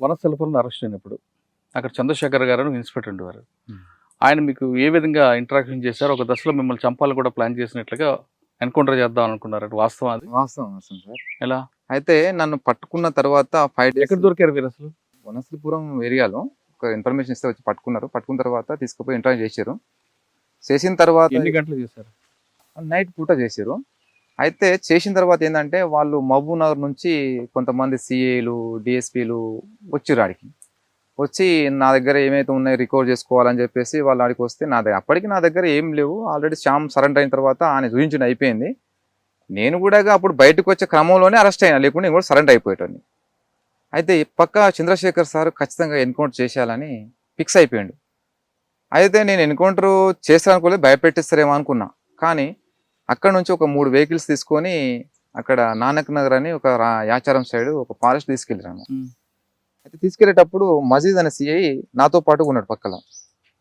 వనస్థలిపురంలో arrest అయినప్పుడు అక్కడ చంద్రశేఖర్ గారు అని ఇన్స్పెక్టర్ ఉండేవారు. ఆయన మీకు ఏ విధంగా ఇంటరాక్షన్ చేశారు? ఒక దశలో మిమ్మల్ని చంపాలని కూడా ప్లాన్ చేసినట్లుగా ఎన్కౌంటర్ చేద్దాం అనుకున్నారు. వాస్తవం అది? వాస్తవం వాస్తవం సార్. ఎలా? అయితే నన్ను పట్టుకున్న తర్వాత 5 ఎక్కడ డేస్ దొరికారు మీరు అసలు? వనస్థలిపురం ఏరియాలో ఒక ఇన్ఫర్మేషన్ ఇస్తే వచ్చి పట్టుకున్నారు. పట్టుకున్న తర్వాత తీసుకుపోయి ఇంటర్వ్యూ చేశారు. చేసిన తర్వాత ఎన్ని గంటలు చేశారు? నైట్ పూట చేశారు. అయితే చేసిన తర్వాత ఏంటంటే వాళ్ళు మహబూబ్ నగర్ నుంచి కొంతమంది సిఏలు డిఎస్పీలు వచ్చిర్రు ఆడికి. వచ్చి నా దగ్గర ఏమైతే ఉన్నాయో రికవర్ చేసుకోవాలని చెప్పేసి వాళ్ళు ఆడికి వస్తే అప్పటికి నా దగ్గర ఏం లేవు. ఆల్రెడీ శ్యామ్ సరెండర్ అయిన తర్వాత ఆయన చూపించిన అయిపోయింది. నేను కూడా అప్పుడు బయటకు వచ్చే క్రమంలోనే అరెస్ట్ అయినా, లేకుండా నేను కూడా సరెండర్ అయిపోయేటోని. అయితే పక్క చంద్రశేఖర్ సార్ ఖచ్చితంగా ఎన్కౌంటర్ చేసేయాలని ఫిక్స్ అయిపోయాడు. అయితే నేను ఎన్కౌంటర్ చేస్తానుకోలేదు, భయపెట్టిస్తారేమో అనుకున్నా. కానీ అక్కడ నుంచి ఒక 3 వెహికల్స్ తీసుకొని అక్కడ నానక్ నగర్ అని ఒక యాచారం సైడ్ ఒక ఫారెస్ట్ తీసుకెళ్ళాను. అయితే తీసుకెళ్లేటప్పుడు మజీద్ అనే సిఐ నాతో పాటు ఉన్నాడు పక్కన.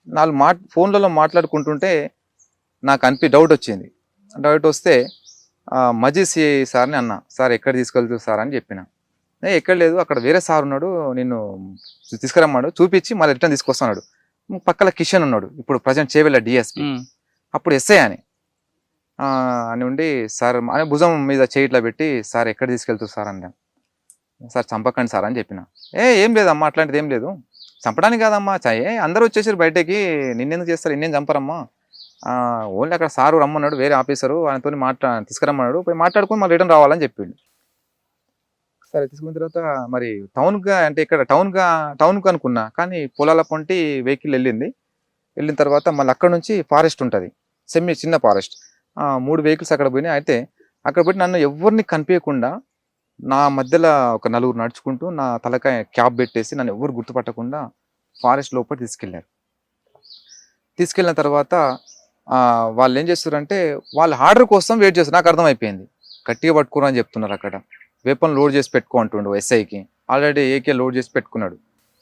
వాళ్ళు ఫోన్లలో మాట్లాడుకుంటుంటే నాకు డౌట్ వచ్చింది. డౌట్ వస్తే మజీద్ సిఐ సార్ని అన్నా, సార్ ఎక్కడ తీసుకెళ్తారు సార్ అని చెప్పిన. ఎక్కడ లేదు, అక్కడ వేరే సార్ ఉన్నాడు, నిన్ను తీసుకురమ్మాడు, చూపించి మళ్ళీ రిటర్న్ తీసుకొస్తున్నాడు. పక్కన కిషన్ ఉన్నాడు, ఇప్పుడు ప్రజెంట్ చేవెళ్ళ డిఎస్పీ, అప్పుడు ఎస్ఐ అని ఉండి సార్ అని భుజం మీద చేయి ఇట్లా పెట్టి, సార్ ఎక్కడ తీసుకెళ్తారు సార్ అన్నా. సార్ చంపకండి సార్ అని చెప్పిన. ఏం లేదమ్మా, అట్లాంటిది ఏం లేదు, చంపడానికి కాదమ్మా, అందరూ వచ్చేసారు బయటకి, నిన్నెందుకు చేస్తారు, నిన్నేం చంపరమ్మా, ఓన్లీ అక్కడ సారు రమ్మన్నాడు, వేరే ఆఫీసరు ఆయనతో తీసుకురమ్మన్నాడు, పోయి మాట్లాడుకొని మళ్ళీ రిటర్న్ రావాలని చెప్పిండు. సరే తీసుకున్న తర్వాత మరి టౌన్గా అంటే ఇక్కడ టౌన్కు అనుకున్నా, కానీ పొలాల పొంటి వెహికల్ వెళ్ళిన తర్వాత మళ్ళీ అక్కడ నుంచి ఫారెస్ట్ ఉంటుంది, చిన్న ఫారెస్ట్. 3 వెహికల్స్ అక్కడ పోయినాయి. అయితే అక్కడ పోయి నన్ను ఎవరిని కనిపించకుండా నా మధ్యలో ఒక 4 నడుచుకుంటూ నా తలకాయ క్యాప్ పెట్టేసి నన్ను ఎవరు గుర్తుపట్టకుండా ఫారెస్ట్ లోపల తీసుకెళ్ళిన తర్వాత వాళ్ళు ఏం చేస్తారంటే వాళ్ళ ఆర్డర్ కోసం వెయిట్ చేస్తారు. నాకు అర్థమైపోయింది, గట్టిగా పట్టుకురా అని చెప్తున్నారు. అక్కడ వెపన్ లోడ్ చేసి పెట్టుకో అంటుండు ఎస్ఐకి. ఆల్రెడీ ఏకే లోడ్ చేసి పెట్టుకున్నాడు.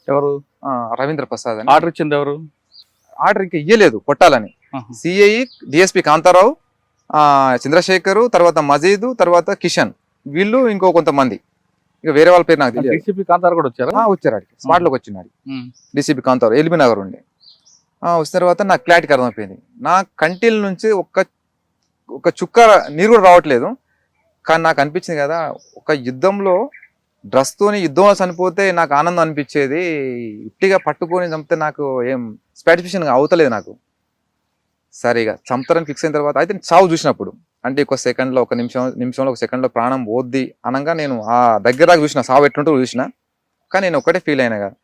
ఎవరు? రవీంద్ర ప్రసాద్ అని. ఆర్డర్ ఇచ్చింది ఎవరు? ఆర్డర్ ఇంకా ఇయ్యలేదు, కొట్టాలని. సిఐ, డిఎస్పీ కాంతారావు, చంద్రశేఖర్, తర్వాత మజీద్, తర్వాత కిషన్, వీళ్ళు ఇంకో కొంతమంది, ఇక వేరే వాళ్ళ పేరు నాకు తెలియదు. డీసీపీ కాంతారావు కూడా వచ్చారా? వచ్చారు ఆడికి, స్పాట్ లోకి వచ్చినాడు డిసిపి కాంతారావు, ఎల్బీ నగర్ ఉండే. వచ్చిన తర్వాత నాకు క్లారిటీకి అర్థమైపోయింది, నా కంటిల నుంచి ఒక చుక్క నీరు కూడా రావట్లేదు. కానీ నాకు అనిపించింది కదా, ఒక యుద్ధంలో డ్రస్తోని యుద్ధంలో చనిపోతే నాకు ఆనందం అనిపించేది, ఇట్టిగా పట్టుకొని చంపితే నాకు ఏం సాటిస్ఫాక్షన్ అవుతలేదు నాకు. సరిగా చంపుతారని ఫిక్స్ అయిన తర్వాత అయితే చావు చూసినప్పుడు, అంటే ఒక సెకండ్లో, ఒక నిమిషంలో ఒక సెకండ్లో ప్రాణం పోద్ది అనగా నేను ఆ దగ్గర దాకా చూసిన, సావు ఎట్లుంటూ చూసిన. కానీ నేను ఒకటే ఫీల్ అయినా కదా,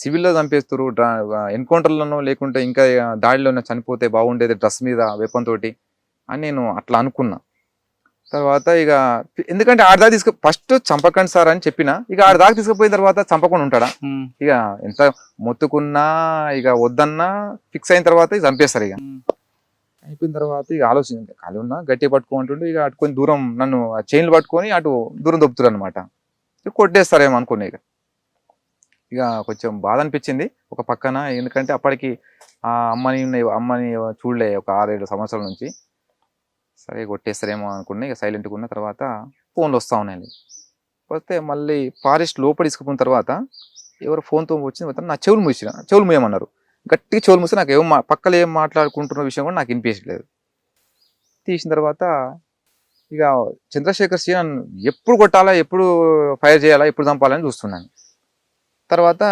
సివిల్లో చంపేస్తారు, ఎన్కౌంటర్లోనో లేకుంటే ఇంకా దాడిలోనో చనిపోతే బాగుండేది డ్రెస్ మీద వెపన్ తోటి అని నేను అట్లా అనుకున్నా. తర్వాత ఇక ఎందుకంటే ఆడదాకా ఫస్ట్ చంపకండి సార్ అని చెప్పిన, ఇక ఆడదాకా తీసుకుపోయిన తర్వాత చంపకుండా ఉంటాడా? ఇక ఎంత మొత్తుకున్నా ఇక వద్దన్నా ఫిక్స్ అయిన తర్వాత ఇక చంపేస్తారు. ఇక అయిపోయిన తర్వాత ఇక ఆలోచించండి, ఖాళీ ఉన్నా గట్టిగా పట్టుకుంటుండే, ఇక అటుకొని దూరం నన్ను చైన్లు పట్టుకొని అటు దూరం దొప్పుతారు అనమాట. కొట్టేస్తారేమో అనుకున్నా. ఇక కొంచెం బాధ అనిపించింది ఒక పక్కన, ఎందుకంటే అప్పటికి ఆ అమ్మని చూడలే ఒక 6-7 సంవత్సరాల నుంచి. సరే కొట్టేస్తారేమో అనుకున్నా. ఇక సైలెంట్గా ఉన్న తర్వాత ఫోన్లు వస్తూ ఉన్నాయి. వస్తే మళ్ళీ ఫారెస్ట్ లోపల తీసుకుపోయిన తర్వాత ఎవరు ఫోన్తో వచ్చిన తర్వాత నా చెవులు మూయమన్నారు. గట్టిగా చెవులు మూస్తే నాకు పక్కన ఏం మాట్లాడుకుంటున్న విషయం కూడా నాకు వినిపించలేదు. తీసిన తర్వాత ఇక చంద్రశేఖర్ శ్రీ నన్ను ఎప్పుడు కొట్టాలా, ఎప్పుడు ఫైర్ చేయాలా, ఎప్పుడు చంపాలని చూస్తున్నాను. తర్వాత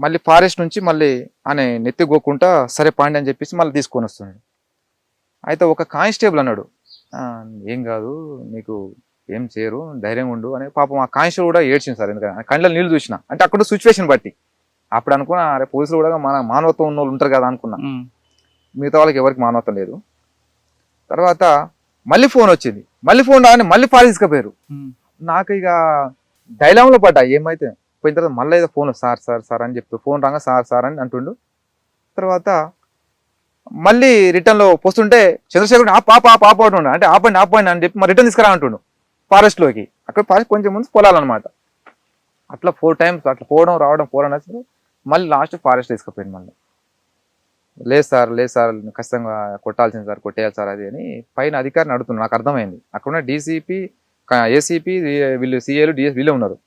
మళ్ళీ ఫారెస్ట్ నుంచి మళ్ళీ ఆయన నెత్తిగోకుండా సరే పాండి అని చెప్పేసి మళ్ళీ తీసుకొని వస్తున్నాడు. అయితే ఒక కానిస్టేబుల్ అన్నాడు, ఏం కాదు నీకు ఏం చేయరు, ధైర్యంగా ఉండు అని. పాపం ఆ కానిస్టేబుల్ కూడా ఏడ్చింది సార్, ఎందుకంటే కళ్ళలో నీళ్ళు చూసిన. అంటే అక్కడ సిచ్యువేషన్ బట్టి అప్పుడు అనుకున్నా, అరే పోలీసులు కూడా మన మానవత్వం ఉన్న వాళ్ళు ఉంటారు కదా అనుకున్నా. మిగతా వాళ్ళకి ఎవరికి మానవత్వం లేదు. తర్వాత మళ్ళీ ఫోన్ వచ్చింది, మళ్ళీ ఫోన్ రాగానే మళ్ళీ ఫారెస్ట్ తీసుకుపోయారు. నాకు ఇక డైలామ్లో పడ్డా, ఏమైతే పోయిన తర్వాత మళ్ళీ ఏదో ఫోన్ సార్ సార్ సార్ అని చెప్తూ ఫోన్ రాగా సార్ సార్ అని అంటుండు. తర్వాత మళ్ళీ రిటర్న్లో పోస్తుంటే చంద్రశేఖర్ ఆప అంటుండు, అంటే ఆపండి అని చెప్పి మరి రిటర్న్ తీసుకురా అంటుండు ఫారెస్ట్లోకి. అక్కడ ఫారెస్ట్ కొంచెం ముందు పొలాలన్నమాట. అట్లా 4 times అట్లా పోవడం మళ్ళీ లాస్ట్ ఫారెస్ట్ తీసుకుపోయింది. మళ్ళీ లేదు సార్ ఖచ్చితంగా కొట్టాల్సింది సార్, కొట్టేయాలి సార్ అది అని పైన అధికారిని అడుగుతున్నాను. నాకు అర్థమైంది, అక్కడున్న డీసీపీ, ఏసీపీ, వీళ్ళు సిఏలు, డిఎస్ వీళ్ళే ఉన్నారు.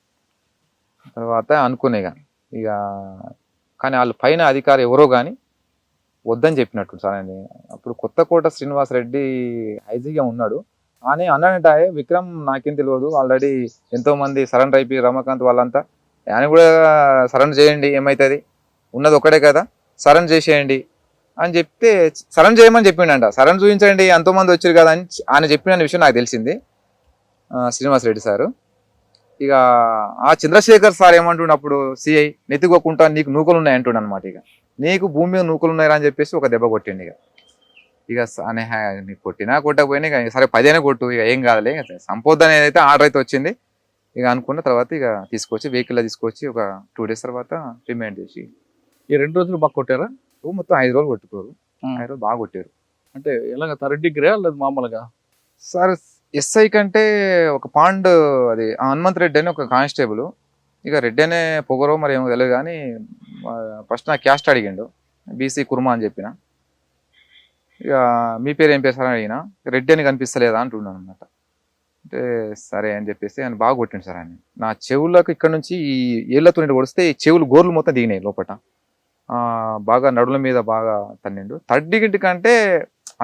తర్వాత అనుకునే ఇక కానీ వాళ్ళు పైన అధికారి ఎవరో కానీ వద్దని చెప్పినట్టు సార్ ఆయన. అప్పుడు కొత్తకోట శ్రీనివాసరెడ్డి ఐజీగా ఉన్నాడు. అని అన్నాడంటే విక్రమ్ నాకేం తెలియదు, ఆల్రెడీ ఎంతో మంది సరెండర్ అయిపోయి రమాకాంత్ వాళ్ళంతా, ఆయన కూడా సరెండర్ చేయండి ఏమవుతుంది, ఉన్నది ఒకటే కదా సరెండర్ చేసేయండి అని చెప్తే సరెండర్ చేయమని చెప్పిండంట. సరెండర్ చూపించండి ఎంతో మంది వచ్చారు కదా అని ఆయన చెప్పిన విషయం నాకు తెలిసింది శ్రీనివాసరెడ్డి సారు. ఇక ఆ చంద్రశేఖర్ సార్ ఏమంటుండే అప్పుడు సిఐ, నెత్తికోకుండా నీకు నూకలు ఉన్నాయి అంటుండ అనమాట. ఇక నీకు భూమి మీద నూకలు ఉన్నాయా అని చెప్పేసి ఒక దెబ్బ కొట్టిండు. ఇక అనే నీకు కొట్టినా కొట్టకపోయినా ఇక సరే 10 కొట్టు, ఇక ఏం కాదులే, సంపద అనేది అయితే ఆర్డర్ అయితే వచ్చింది. ఇక అనుకున్న తర్వాత ఇక తీసుకొచ్చి వెహికల్లో తీసుకొచ్చి ఒక 2 days తర్వాత రిమైండ్ చేసి. ఈ 2 రోజులు బాగా కొట్టారా? మొత్తం 5 రోజులు కొట్టుకోరు, 5 రోజులు బాగా కొట్టారు. అంటే ఎలాగ థర్డ్ డిగ్రీ లేదు మామూలుగా? సార్ ఎస్ఐ కంటే ఒక పాండ్ అది హనుమంత్ రెడ్డి అని ఒక కానిస్టేబుల్, ఇక రెడ్డి అనే పొగరో మరి ఏమో తెలియదు కానీ ఫస్ట్ నా క్యాస్ట్ అడిగిండు, బీసీ కుర్మా అని చెప్పిన. ఇక మీ పేరు ఏం పేరు అని అడిగిన, రెడ్డి అని కనిపిస్తలేదా అంటున్నాను అనమాట. అంటే సరే అని చెప్పేసి ఆయన బాగా కొట్టిండు సార్ ఆయన. నా చెవులకు ఇక్కడ నుంచి ఈ ఏళ్లతో కొడిస్తే ఈ చెవులు గోర్లు మొత్తం దిగినాయి లోపల, బాగా నడుల మీద బాగా తన్నిండు. థర్డ్ కంటే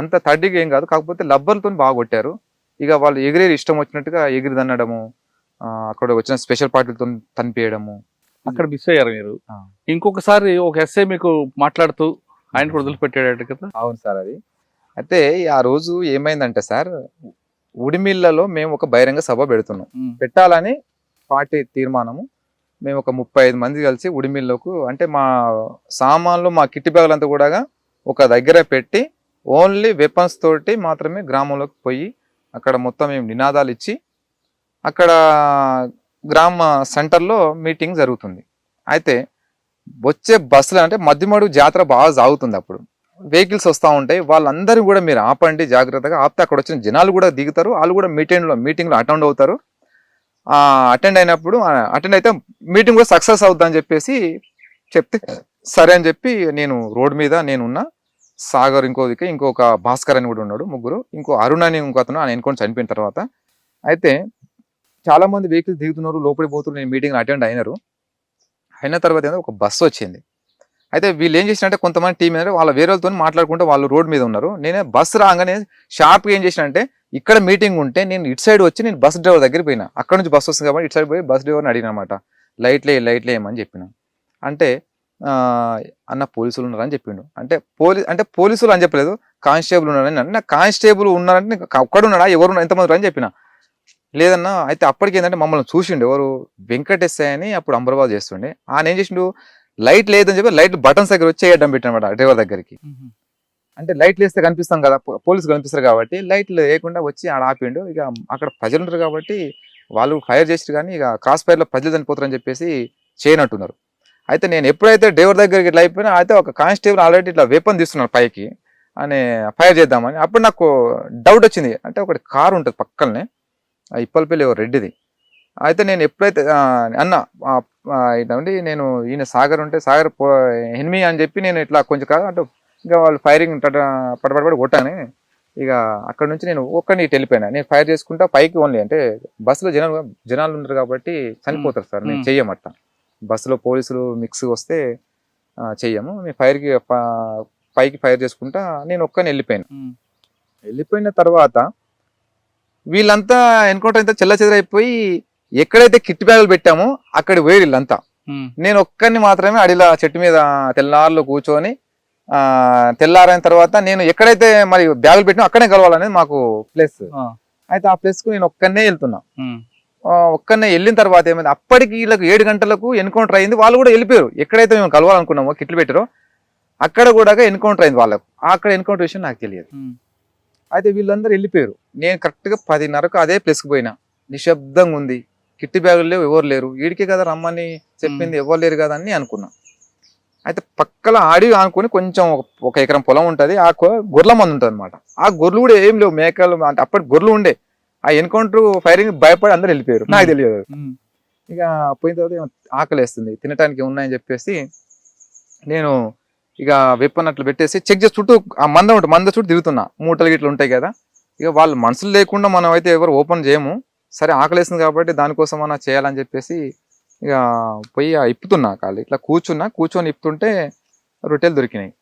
అంత థర్డ్కి ఏం కాదు, కాకపోతే లబ్బర్లతో బాగా కొట్టారు. ఇక వాళ్ళు ఎగిరేది ఇష్టం వచ్చినట్టుగా ఎగిరి తన్నడము, అక్కడ వచ్చిన స్పెషల్ పార్టీలతో తనిపేయడము. అక్కడ మిస్ అయ్యారు మీరు. ఇంకొకసారి ఒక ఎస్ఐ మీకు మాట్లాడుతూ ఆయన కూడా వదిలిపెట్టాడు కదా? అవును సార్. అది అయితే ఆ రోజు ఏమైందంటే సార్, ఉడిమిల్లలో మేము ఒక బహిరంగ సభ పెడుతున్నాం, పెట్టాలని పార్టీ తీర్మానము. మేము ఒక 35 మంది కలిసి ఉడిమిల్లకు, అంటే మా సామాన్లు మా కిట్టి బ్యాగులంతా కూడా ఒక దగ్గర పెట్టి ఓన్లీ వెపన్స్ తోటి మాత్రమే గ్రామంలోకి పోయి అక్కడ మొత్తం మేము నినాదాలు ఇచ్చి అక్కడ గ్రామ సెంటర్లో మీటింగ్ జరుగుతుంది. అయితే వచ్చే బస్సులు అంటే మధ్యమడుగు జాతర బాగా సాగుతుంది, అప్పుడు వెహికల్స్ వస్తూ ఉంటాయి, వాళ్ళందరూ కూడా మీరు ఆపండి జాగ్రత్తగా, ఆపితే అక్కడ వచ్చిన జనాలు కూడా దిగుతారు, వాళ్ళు కూడా మీటింగ్లో అటెండ్ అవుతారు. అటెండ్ అయితే మీటింగ్ కూడా సక్సెస్ అవుతుందని చెప్పేసి చెప్తే సరే అని చెప్పి నేను రోడ్ మీద నేనున్నా, సాగర్ ఇంకొక భాస్కర్ అని కూడా ఉన్నాడు, ముగ్గురు, ఇంకో అరుణ్ అని ఇంకో అతను ఆయన ఎన్నుకొని చనిపోయిన తర్వాత. అయితే చాలా మంది వెహికల్స్ దిగుతున్నారు, లోపలికి పోతున్నారు, నేను మీటింగ్ అటెండ్ అయిన తర్వాత ఒక బస్సు వచ్చింది. అయితే వీళ్ళు ఏం చేసినంటే కొంతమంది టీం ఏంటంటే వాళ్ళ వేరే వాళ్ళతో మాట్లాడుకుంటే వాళ్ళు రోడ్ మీద ఉన్నారు. నేనే బస్సు రాగానే షార్ప్గా ఏం చేసినంటే ఇక్కడ మీటింగ్ ఉంటే నేను ఇటు సైడ్ వచ్చి నేను బస్ డ్రైవర్ దగ్గర పోయినా, అక్కడ నుంచి బస్సు వస్తుంది కాబట్టి ఇటు సైడ్ పోయి బస్ డ్రైవర్ని అడిగిన అనమాట, లైట్లు వేయమని చెప్పిన. అంటే అన్న పోలీసులు ఉన్నారని చెప్పిండు. అంటే పోలీసులు అని చెప్పలేదు, కానిస్టేబుల్ ఉన్నారని. నాకు కానిస్టేబుల్ ఉన్నారంటే ఒక్కడున్నాడా ఎవరు ఎంతమంది అని చెప్పిన. లేదన్నా అయితే అప్పటికి ఏంటంటే మమ్మల్ని చూసిండు ఎవరు, వెంకటేశ్వర అని అప్పుడు అమరాబాద్ చేస్తుండే. ఆయన ఏం చేసిండు, లైట్ లేదని చెప్పి లైట్ బటన్స్ దగ్గర వచ్చి వేయడం పెట్టినమాట డ్రైవర్ దగ్గరికి. అంటే లైట్లు వేస్తే కనిపిస్తాం కదా, పోలీసులు కనిపిస్తారు కాబట్టి లైట్లు వేయకుండా వచ్చి ఆడ ఆపిండు. ఇక అక్కడ ప్రజలు ఉంటారు కాబట్టి వాళ్ళు ఫైర్ చేసారు, కానీ ఇక క్రాస్ ఫైర్లో ప్రజలు చనిపోతారని చెప్పేసి చేయనట్టున్నారు. అయితే నేను ఎప్పుడైతే డ్రైవర్ దగ్గరికి ఇట్లా అయిపోయినా, అయితే ఒక కానిస్టేబుల్ ఆల్రెడీ ఇట్లా వెపన్ తీస్తున్నాడు పైకి అని ఫైర్ చేద్దామని. అప్పుడు నాకు డౌట్ వచ్చింది, అంటే ఒకటి కారు ఉంటుంది పక్కనే ఇప్పలపల్లి రెడ్డిది. అయితే నేను ఎప్పుడైతే ఇట్లాంటి నేను ఈయన సాగర్ ఉంటే సాగర్ ఎనిమి అని చెప్పి నేను ఇట్లా కొంచెం కాదు అంటే ఇంకా వాళ్ళు ఫైరింగ్ పడపడి కొట్టాను. ఇక అక్కడ నుంచి నేను ఒక్కడిని ఇటు వెళ్ళిపోయినా, నేను ఫైర్ చేసుకుంటా పైకి ఓన్లీ, అంటే బస్సులో జనాలు ఉంటారు కాబట్టి చనిపోతారు సార్, నేను చెయ్యమట్ట. బస్సులో పోలీసులు మిక్స్ వస్తే చెయ్యము, మేము పైకి ఫైర్ చేసుకుంటా నేను ఒక్కని వెళ్ళిపోయిన తర్వాత వీళ్ళంతా ఎన్కౌంటర్ అయితే చెల్లచెదరైపోయి ఎక్కడైతే కిట్ బ్యాగులు పెట్టామో అక్కడ పోయి వీళ్ళంతా. నేను ఒక్కరిని మాత్రమే అడిలా చెట్టు మీద తెల్లారులో కూర్చొని, తెల్లారైన తర్వాత నేను ఎక్కడైతే మరి బ్యాగులు పెట్టినా అక్కడే కలవాలనేది మాకు ప్లేస్. అయితే ఆ ప్లేస్ కు నేను ఒక్కనే వెళ్తున్నా. ఒక్కనే వెళ్ళిన తర్వాత ఏమైంది, అప్పటికి వీళ్ళకి 7 గంటలకు ఎన్కౌంటర్ అయింది. వాళ్ళు కూడా వెళ్ళిపోయారు, ఎక్కడైతే మేము కలవాలనుకున్నామో కిట్లు పెట్టారో అక్కడ కూడా ఎన్కౌంటర్ అయింది వాళ్ళకు. అక్కడ ఎన్కౌంటర్ విషయం నాకు తెలియదు. అయితే వీళ్ళందరూ వెళ్ళిపోయారు. నేను కరెక్ట్గా 10:30కు అదే ప్లేస్కి పోయినా, నిశ్శబ్దంగా ఉంది, కిట్టి బ్యాగులు లేవు, ఎవరు లేరు, వీడికే కదా రమ్మని చెప్పింది, ఎవరు లేరు కదా అని అనుకున్నా. అయితే పక్కల ఆడి అనుకుని కొంచెం 1 ఎకరం పొలం ఉంటుంది, ఆ గొర్రెల మంది ఉంటుంది అనమాట. ఆ గొర్రెలు కూడా ఏం లేవు, మేకలు అంటే అప్పటి గొర్రెలు ఉండే. ఆ ఎన్కౌంటర్ ఫైరింగ్ భయపడి అందరు వెళ్ళిపోయారు, నాకు తెలియదు. ఇక పోయిన తర్వాత ఆకలి వేస్తుంది, తినడానికి ఉన్నాయని చెప్పేసి నేను ఇక వెప్పనట్లు పెట్టేసి చెక్ చేసి చుట్టూ ఆ మంద చుట్టూ తిరుగుతున్నా, మూటలు గిట్లు ఉంటాయి కదా. ఇక వాళ్ళు మనుషులు లేకుండా మనం అయితే ఎవరు ఓపెన్ చేయము, సరే ఆకలి వేస్తుంది కాబట్టి దానికోసం అన్నా చేయాలని చెప్పేసి ఇక పోయి ఇప్పుతున్నా కాళ్ళు ఇట్లా కూర్చొని ఇప్పుతుంటే రొట్టెలు దొరికినాయి.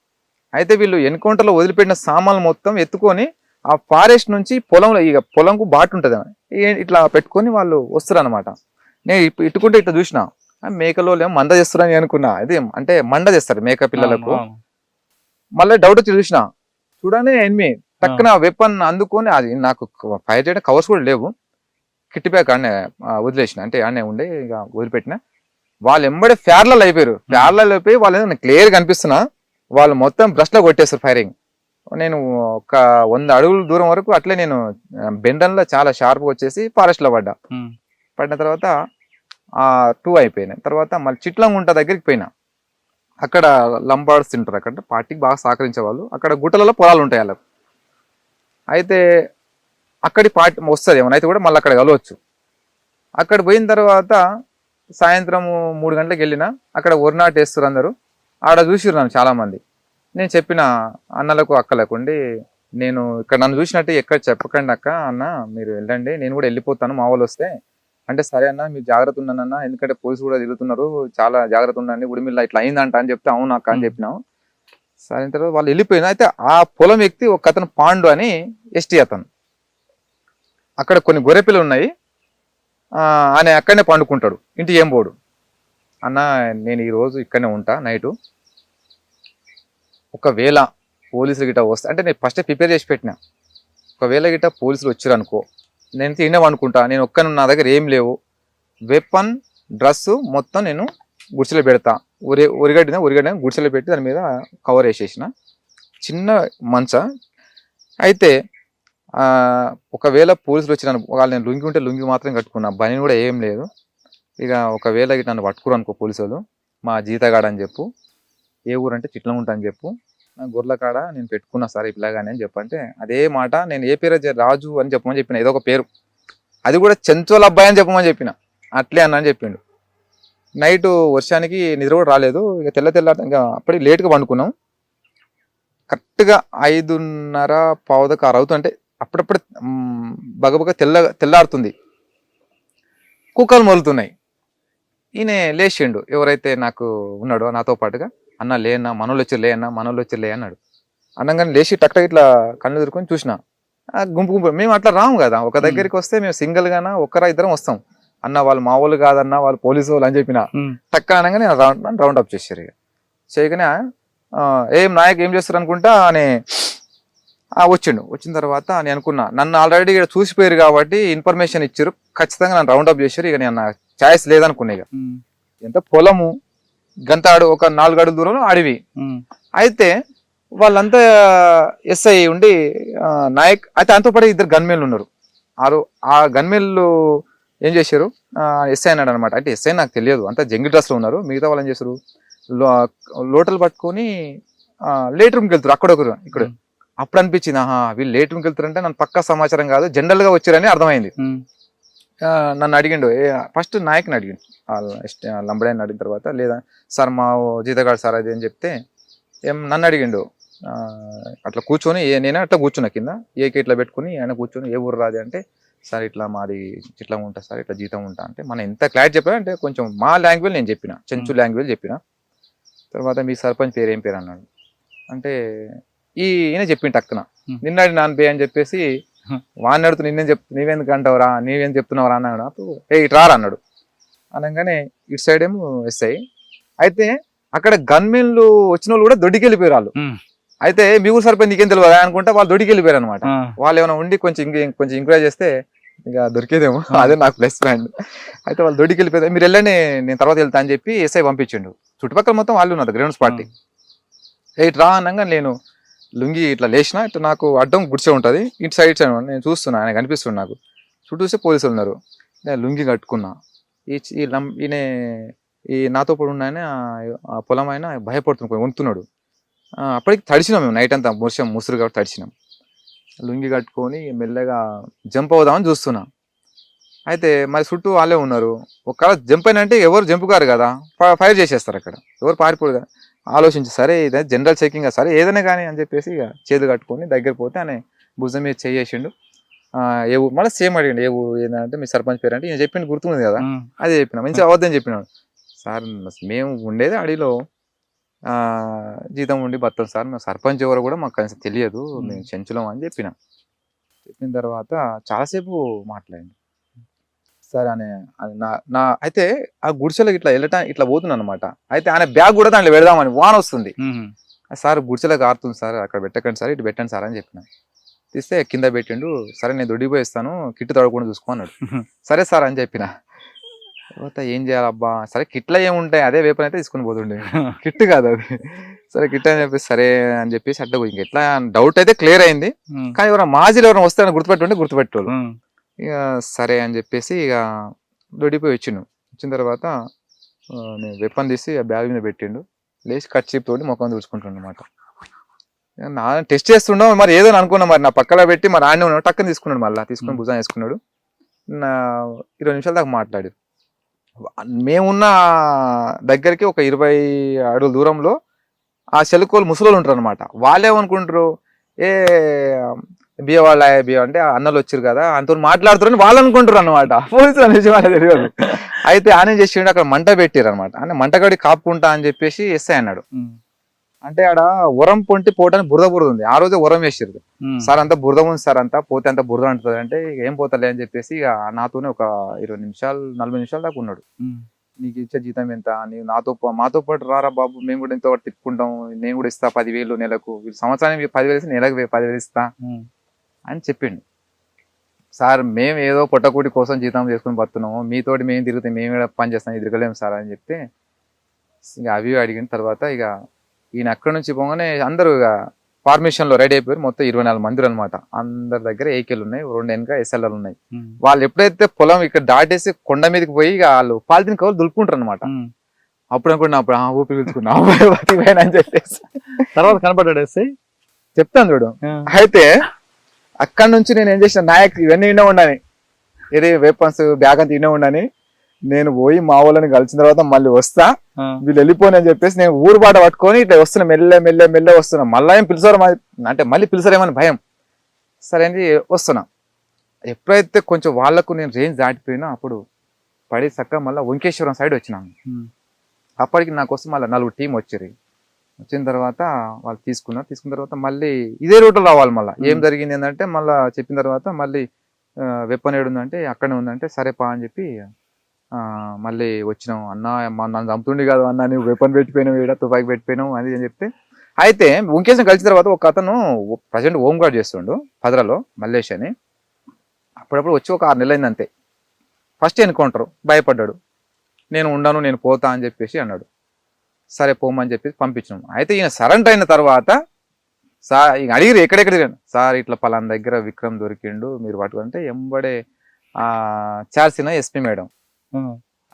అయితే వీళ్ళు ఎన్కౌంటర్లో వదిలిపెట్టిన సామాన్లు మొత్తం ఎత్తుకొని ఆ ఫారెస్ట్ నుంచి పొలంలో ఇక పొలంకు బాటు ఉంటుంది ఇట్లా పెట్టుకొని వాళ్ళు వస్తారు అనమాట. నేను ఇట్టుకుంటే ఇట్లా చూసిన మేకలో ఏమో మంద చేస్తారని అనుకున్నా. ఇది అంటే మంద చేస్తారు మేక పిల్లలకు. మళ్ళీ డౌట్ వచ్చి చూసిన చూడనే ఎనిమి టక్కున వెపన్ అందుకొని అది నాకు ఫైర్ చేయడం కవర్స్ కూడా లేవు. కిట్టి బ్యాగ్ ఆడనే వదిలేసిన అంటే ఆడనే ఉండే ఇక వదిలిపెట్టిన. వాళ్ళు ఎంబడే ఫ్యార్లలో అయిపోయారు. ఫ్యార్లలో అయిపోయి వాళ్ళు క్లియర్ కనిపిస్తున్నా వాళ్ళు మొత్తం బ్రష్లో కొట్టేస్తారు ఫైరింగ్. నేను ఒక 100 అడుగుల దూరం వరకు అట్లే నేను బెండన్లో చాలా షార్ప్గా వచ్చేసి ఫారెస్ట్లో పడిన తర్వాత 2 అయిపోయినాయి. తర్వాత మళ్ళీ చిట్లంగుంట దగ్గరికి పోయినా. అక్కడ లంబాడ్స్ తింటారు. అక్కడ పార్టీకి బాగా సహకరించే వాళ్ళు. అక్కడ గుట్టలలో పొలాలు ఉంటాయి వాళ్ళకు. అయితే అక్కడి పార్టీ వస్తుంది ఏమైనా అయితే కూడా మళ్ళీ అక్కడ కలవచ్చు. అక్కడ పోయిన తర్వాత సాయంత్రం 3 గంటలకు వెళ్ళినా అక్కడ ఒరినాటు వేస్తారు అందరూ. ఆడ చూసిరు నన్ను చాలామంది. నేను చెప్పిన అన్నలకు అక్కలకుండి నేను ఇక్కడ నన్ను చూసినట్టు ఎక్కడ చెప్పకండి అక్క అన్న మీరు వెళ్ళండి నేను కూడా వెళ్ళిపోతాను మా వాళ్ళు వస్తే అంటే సరే అన్న మీరు జాగ్రత్త ఉన్నానన్న ఎందుకంటే పోలీసు కూడా తిరుగుతున్నారు చాలా జాగ్రత్త ఉండండి ఉడిమిల్లా ఇట్లా అయిందంట అని చెప్తే అవును అక్క అని చెప్పినాం. సరే తర్వాత వాళ్ళు వెళ్ళిపోయినా. అయితే ఆ పొలం వ్యక్తి ఒక అతను పాండు అని ఎస్టీ అతను. అక్కడ కొన్ని గొర్రెపిల్లలు ఉన్నాయి. ఆయన అక్కడనే పండుకుంటాడు ఇంటికి ఏం పోడు. అన్న నేను ఈరోజు ఇక్కడనే ఉంటా నైటు ఒకవేళ పోలీసులు గిట్ట వస్తే అంటే నేను ఫస్టే ప్రిపేర్ చేసి పెట్టినా ఒకవేళ గిట్ట పోలీసులు వచ్చారు అనుకో నేను తిన్నాం అనుకుంటా నేను ఒక్కను నా దగ్గర ఏం లేవు వెపన్ డ్రెస్ మొత్తం నేను గుడిసెలో పెడతా ఉరిగడ్డ గుడిసెలో పెట్టి దాని మీద కవర్ వేసేసిన చిన్న మంచ. అయితే ఒకవేళ పోలీసులు వచ్చిన వాళ్ళు నేను లుంగి ఉంటే లుంగి మాత్రం కట్టుకున్నా బని కూడా ఏం లేదు. ఇక ఒకవేళ గిట్ట నన్ను పట్టుకురు అనుకో పోలీసులు మా జీతగాడ అని చెప్పు ఏ ఊరు అంటే చిట్లంగుంట అని చెప్పు గొర్రెల కాడ నేను పెట్టుకున్నా సార్ ఇట్లాగానే అని చెప్పంటే అదే మాట నేను ఏ పేరు రాజు అని చెప్పమని చెప్పిన ఏదో ఒక పేరు అది కూడా చెంచోల అబ్బాయి అని చెప్పమని చెప్పిన అట్లే అన్న అని చెప్పిండు. నైట్ వర్షానికి నిద్ర కూడా రాలేదు. ఇక తెల్ల ఇంకా అప్పటికి లేట్గా పండుకున్నాం. కరెక్ట్గా 5:30 అవుతుంటే అప్పుడప్పుడు బగబగ తెల్లారుతుంది కుక్కలు మొలుతున్నాయి. ఈయన లేచిండు ఎవరైతే నాకు ఉన్నాడో నాతో పాటుగా అన్న లేనా మనోళ్ళు వచ్చి లే అన్నాడు. అనగానే లేచి టక్ ఇట్లా కళ్ళు ఎదుర్కొని చూసిన గుంపు మేము అట్లా రాము కదా ఒక దగ్గరికి వస్తే మేము సింగిల్ గానా ఒక్కరా ఇద్దరం వస్తాం అన్న వాళ్ళు మా వాళ్ళు కాదన్న వాళ్ళు పోలీసు వాళ్ళు అని చెప్పిన టక్క అనగానే రౌండ్ అప్ చేశారు. ఇక చేయగానే ఏం నాయక్ ఏం చేస్తారు అనుకుంటా అని వచ్చిన తర్వాత నేను అనుకున్నా నన్ను ఆల్రెడీ ఇక్కడ చూసిపోయారు కాబట్టి ఇన్ఫర్మేషన్ ఇచ్చారు ఖచ్చితంగా నన్ను రౌండ్ అప్ చేశారు. ఇక నేను ఛాయిస్ లేదనుకున్నా. ఇక ఎంత పొలము గంత ఒక 4 అడుగుల దూరంలో అడవి. అయితే వాళ్ళంతా ఎస్ఐ ఉండి నాయక్ అయితే అంతో పాటు 2 గన్మెన్లు ఉన్నారు. ఆ గన్మెన్లు ఏం చేశారు ఎస్ఐ అన్నాడు అనమాట. అంటే ఎస్ఐ నాకు తెలియదు అంతా జంగిల్ డ్రెస్లో ఉన్నారు. మిగతా వాళ్ళు ఏం చేశారు లోటలు పట్టుకొని లేట్ రూమ్కి వెళ్తారు అక్కడ ఒకరు ఇక్కడ. అప్పుడు అనిపించింది వీళ్ళు లేట్ రూమ్కి వెళ్తారంటే నన్ను పక్కా సమాచారం కాదు జనరల్ గా వచ్చారని అర్థమైంది. నన్ను అడిగిండు ఫస్ట్ నాయక్ని అడిగిండు లంబడాన్ని అడిగిన తర్వాత లేదా సార్ మా జీతగాడు సార్ అది అని చెప్తే నన్ను అడిగిండు అట్లా కూర్చొని నేనే అట్లా కూర్చున్నా కింద ఏకే ఇట్లా పెట్టుకుని ఆయన కూర్చొని ఏ ఊరు రాది అంటే సార్ ఇట్లా మాది ఇట్లా ఉంటా సార్ ఇట్లా జీతం ఉంటా అంటే మనం ఎంత క్లారిటీ చెప్పా అంటే కొంచెం మా లాంగ్వేజ్ నేను చెప్పిన చెంచు లాంగ్వేజ్ చెప్పిన. తర్వాత మీ సర్పంచ్ పేరు ఏం పేరు అన్నాడు. అంటే ఈయన చెప్పిండు టక్కున నిన్నాడు నాన్న పే అని చెప్పేసి వాడిని అడుగుతూ నీవెందుకు అంటావురా నీవేం చెప్తున్నావురా అన్నాడు. అప్పుడు ఇటు రారా అన్నాడు. అనగానే ఇటు సైడ్ ఏమో ఎస్ఐ. అయితే అక్కడ గన్మెన్లు వచ్చిన వాళ్ళు కూడా దొడ్డికి వెళ్ళిపోయారు వాళ్ళు. అయితే మీ ఊరు సరిపోయి నీకేం తెలియదు అనుకుంటా వాళ్ళు దొడ్డికి వెళ్ళిపోయారు అనమాట. వాళ్ళు ఏమైనా ఉండి కొంచెం ఎంకరేజ్ చేస్తే ఇక దొరికేదేమో అదే నాకు ప్లస్ పాయింట్. అయితే వాళ్ళు దొడ్డికి వెళ్ళిపోతే మీరు వెళ్ళండి నేను తర్వాత వెళ్తా అని చెప్పి ఎస్ఐ పంపించిండు. చుట్టుపక్కల మొత్తం వాళ్ళు ఉన్నారు గ్రౌండ్స్ పార్టీ. ఇటు రా అనగా నేను లుంగి ఇట్లా లేచిన ఇట్లా నాకు అడ్డం గుడిసె ఉంటుంది ఇటు సైడ్ నేను చూస్తున్నా ఆయన కనిపిస్తుంది నాకు. చుట్టూ చూస్తే పోలీసులు ఉన్నారు. నేను లుంగి కట్టుకున్నా. ఈయన ఈ నాతో పాటు ఉన్నాయని ఆ పొలం అయినా భయపడుతున్నాడు వండుతున్నాడు. అప్పటికి తడిచినాం మేము నైట్ అంతా ముసురు కాబట్టి తడిచినాం. లుంగి కట్టుకొని మెల్లగా జంప్ అవుదామని చూస్తున్నా. అయితే మరి చుట్టూ వాళ్ళే ఉన్నారు. ఒకవేళ జంప్ అయినంటే ఎవరు జంప్ కారు కదా ఫైర్ చేసేస్తారు అక్కడ ఎవరు పారిపోరు కదా. ఆలోచించి సరే ఇదే జనరల్ చెకింగ్ సరే ఏదైనా కానీ అని చెప్పేసి ఇక చేతులు కట్టుకొని దగ్గర పోతే ఆయన భుజం మీద చేసిండు. ఏ ఊరు మళ్ళీ సేమ్ అడిగండి ఏ ఊరు ఏంటంటే మీ సర్పంచ్ పేరు అంటే ఈయన చెప్పింది గుర్తుంది కదా ఉమ్, అదే చెప్పిన మంచిగా అవద్దని చెప్పినాడు. సార్ మేము ఉండేది అడవిలో జీతం ఉండి బతాం సార్, మేము సర్పంచ్ ఎవరో కూడా మాకు కనీసం తెలియదు, మేము చెంచులం అని చెప్పిన తర్వాత చాలాసేపు మాట్లాడింది. సరే అని నా అయితే ఆ గుడిసెలకు ఇట్లా వెళ్ళటం ఇట్లా పోతున్నాను అనమాట. అయితే ఆయన బ్యాగ్ కూడా దాంట్లో పెడదామని వాన వస్తుంది. ఉమ్, సార్ గుడిసెలకు ఆరుతుంది సార్, అక్కడ పెట్టకండి సార్, ఇటు పెట్టండి సార్ అని చెప్పిన. తీస్తే కింద పెట్టిండు. సరే నేను దొడ్డిపోయి ఇస్తాను, కిట్టు తడవకుండా చూసుకో అన్నాడు. సరే సార్ అని చెప్పిన. తర్వాత ఏం చేయాలబ్బా, సరే కిట్లో ఏముంటాయి అదే వేపన్ అయితే తీసుకుని పోతుండే, కిట్టు కాదు అది. సరే కిట్ అని చెప్పేసి సరే అని చెప్పేసి అడ్డ ఇంక ఎట్లా డౌట్ అయితే క్లియర్ అయింది. కానీ ఎవరైనా మాజీలు ఎవరైనా వస్తారని గుర్తుపెట్టేవాళ్ళు. ఇక సరే అని చెప్పేసి ఇక దొడ్డిపోయి వచ్చిన తర్వాత నేను వెపన్ తీసి ఆ బ్యాగ్ మీద పెట్టిండు. లేచి కర్చీప్ తోటి ముఖం తుడుచుకుంటుండ అనమాట. నా టెస్ట్ చేస్తుండో మరి ఏదో అనుకున్నా, మరి నా పక్కన పెట్టి మరి ఆడనే ఉన్నాడు. టక్కని తీసుకున్నాడు, మళ్ళీ తీసుకుని భుజాన్ని వేసుకున్నాడు. నా 20 నిమిషాల దాకా మాట్లాడు. మేమున్న దగ్గరికి ఒక 20 అడుగుల దూరంలో ఆ చెలుకోలు ముసలోళ్ళు ఉంటారు అనమాట. వాళ్ళేమనుకుంటారు, ఏ బియ్య వాళ్ళ బియ్య అంటే అన్నలు వచ్చారు కదా అంత మాట్లాడుతారని వాళ్ళు అనుకుంటారు అనమాట. పోలీసులు అనేసి వాళ్ళకి తెలియదు. అయితే ఆయన చేసిండు, అక్కడ మంట పెట్టారు అనమాట. అంటే మంటగడి కాపుకుంటా అని చెప్పేసి ఎస్ఐ అన్నాడు. అంటే ఆడ ఉరం పొంటి పోవడానికి బురద ఉంది. ఆ రోజే ఉరం వేసారు. సార్ అంతా బురద ఉంది సార్, అంతా పోతే అంతా బురద అంటుంది. అంటే ఏం పోతలే అని చెప్పేసి ఇక నాతోనే ఒక 20 నిమిషాలు 40 నిమిషాల దాకా ఉన్నాడు. నీకు ఇచ్చే జీతం ఎంత, నీవు మాతో పాటు రారా బాబు, మేము కూడా ఇంత తిప్పుకుంటాం, నేను కూడా ఇస్తా 10,000 నెలకు, సంవత్సరానికి 10,000 ఇస్తే నెలకు 10,000 ఇస్తా అని చెప్పిండు. సార్ మేము ఏదో పొట్టకూటి కోసం జీతం చేసుకుని బతున్నాము, మీతోటి మేము తిరుగుతాం, మేము పని చేస్తాం, తిరగలేము సార్ అని చెప్తే ఇక అవి అడిగిన తర్వాత ఇక ఈయన అక్కడి నుంచి పోగానే అందరూ ఇక ఫార్మేషన్ లో రెడీ అయిపోయారు. మొత్తం 24 మంది అనమాట. అందరి దగ్గర ఏకేలు ఉన్నాయి, 2 వెనక ఎస్ఎల్ఆర్ ఉన్నాయి. వాళ్ళు ఎప్పుడైతే పొలం ఇక్కడ దాటేసి కొండ మీదకి పోయి ఇక వాళ్ళు పాలిథిన్ కవర్లు దులుపుకుంటారు అనమాట. అప్పుడు అనుకున్నా, అప్పుడు ఊపిరి పీల్చుకున్నా అని చెప్పేసి తర్వాత కనపడ్డాడు చెప్తాను చూడు. అయితే అక్కడ నుంచి నేను ఏం చేసిన, నాయక్ ఇవన్నీ ఇన్నే ఉండని, ఇది వెపన్స్ బ్యాగ్ అంతా ఇన్నే ఉండని, నేను పోయి మా వాళ్ళని కలిసిన తర్వాత మళ్ళీ వస్తా, వీళ్ళు వెళ్ళిపోని అని చెప్పేసి నేను ఊరు బాట పట్టుకొని ఇట్లా వస్తున్నా, మెల్లె వస్తున్నా. మళ్ళీ ఏం పిలిచారు అంటే మళ్ళీ పిలిచారేమని భయం. సరే అని వస్తున్నా. ఎప్పుడైతే కొంచెం వాళ్లకు నేను రేంజ్ దాటిపోయినా అప్పుడు పడి చక్క మళ్ళీ వెంకేశ్వరం సైడ్ వచ్చినాను. అప్పటికి నా కోసం మళ్ళీ 4 టీం వచ్చారు. వచ్చిన తర్వాత వాళ్ళు తీసుకున్న తర్వాత మళ్ళీ ఇదే రూట్లో రావాలి. మళ్ళీ ఏం జరిగింది ఏంటంటే మళ్ళీ చెప్పిన తర్వాత మళ్ళీ వెపన్ ఏడు ఉందంటే అక్కడనే ఉందంటే సరే పా అని చెప్పి మళ్ళీ వచ్చినాం. అన్న నన్ను చంపుతుండే కాదు అన్న, నువ్వు వెపన్ పెట్టిపోయినావు, ఈడ తుపాకి పెట్టిపోయినావు అది అని చెప్తే. అయితే వెంకేశ్వరం కలిసిన తర్వాత ఒక అతను ప్రజెంట్ హోమ్ గార్డ్ చేస్తుండు భద్రలో, మల్లేష్ అని. అప్పుడప్పుడు వచ్చి ఒక 6 నెలలు అయింది అంతే. ఫస్ట్ ఎన్కౌంటర్, భయపడ్డాడు. నేను ఉండను, నేను పోతా అని చెప్పేసి అన్నాడు. సరే పోమని చెప్పేసి పంపించినాం. అయితే ఈయన సరెండర్ అయిన తర్వాత సార్ ఇక అడిగిరు ఎక్కడెక్కడ సార్ ఇట్లా పలానా దగ్గర విక్రమ్ దొరికిండు, మీరు పట్టుకుంటే ఎంబడే చార్సిన ఎస్పీ మేడం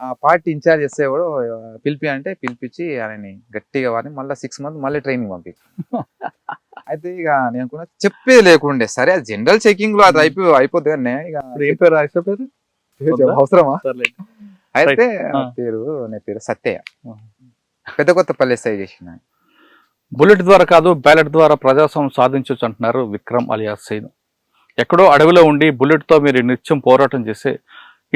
ఆ పార్టీ ఇన్ఛార్జ్ ఎస్ఐ కూడా అంటే పిలిపించి ఆయనని గట్టిగా వారిని మళ్ళీ 6 months మళ్ళీ ట్రైనింగ్ పంపించి. అయితే ఇక నేను అనుకున్నా చెప్పేది లేకుండే, సరే అది జనరల్ చెకింగ్ లో అది అయిపోద్ది కానీ ఇక అవసరమా. అయితే నా పేరు సత్యయ్య, పెద్ద కొత్తపల్లి ఎస్ఐ చేసిన. బుల్లెట్ ద్వారా కాదు బ్యాలెట్ ద్వారా ప్రజాస్వామ్యం సాధించవచ్చు అంటున్నారు విక్రమ్ అలియాస్ సైన్. ఎక్కడో అడవిలో ఉండి బుల్లెట్తో మీరు నిత్యం పోరాటం చేస్తే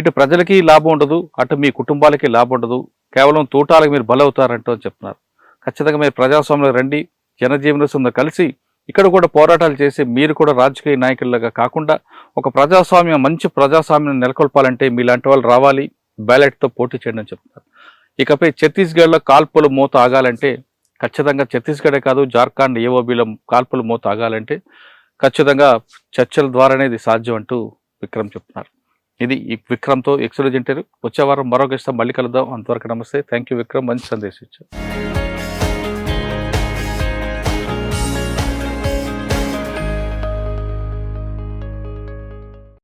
ఇటు ప్రజలకి లాభం ఉండదు, అటు మీ కుటుంబాలకి లాభం ఉండదు, కేవలం తూటాలకు మీరు బలవుతారంటూ అని చెప్తున్నారు. ఖచ్చితంగా మీరు ప్రజాస్వామ్యంలో రండి, జనజీవన కలిసి ఇక్కడ కూడా పోరాటాలు చేసి మీరు కూడా రాజకీయ నాయకులుగా కాకుండా ఒక ప్రజాస్వామ్యం, మంచి ప్రజాస్వామ్యం నెలకొల్పాలంటే మీలాంటి వాళ్ళు రావాలి, బ్యాలెట్తో పోటీ చేయండి అని చెప్తున్నారు. ఇకపై ఛత్తీస్గఢ్లో కాల్పులు మూత ఆగాలంటే ఖచ్చితంగా ఛత్తీస్గఢే కాదు జార్ఖండ్ ఏఓబీలో కాల్పులు మూత ఆగాలంటే ఖచ్చితంగా చర్చల ద్వారానే ఇది సాధ్యం అంటూ విక్రమ్ చెప్తున్నారు. ఇది ఈ విక్రమ్తో ఎక్స్క్లూజివ్ ఇంటర్వ్యూ. వచ్చే వారం మరో గెస్ట్ మళ్ళీ కలుద్దాం. అంతవరకు నమస్తే. థ్యాంక్ యూ విక్రమ్, మంచి సందేశం ఇచ్చారు.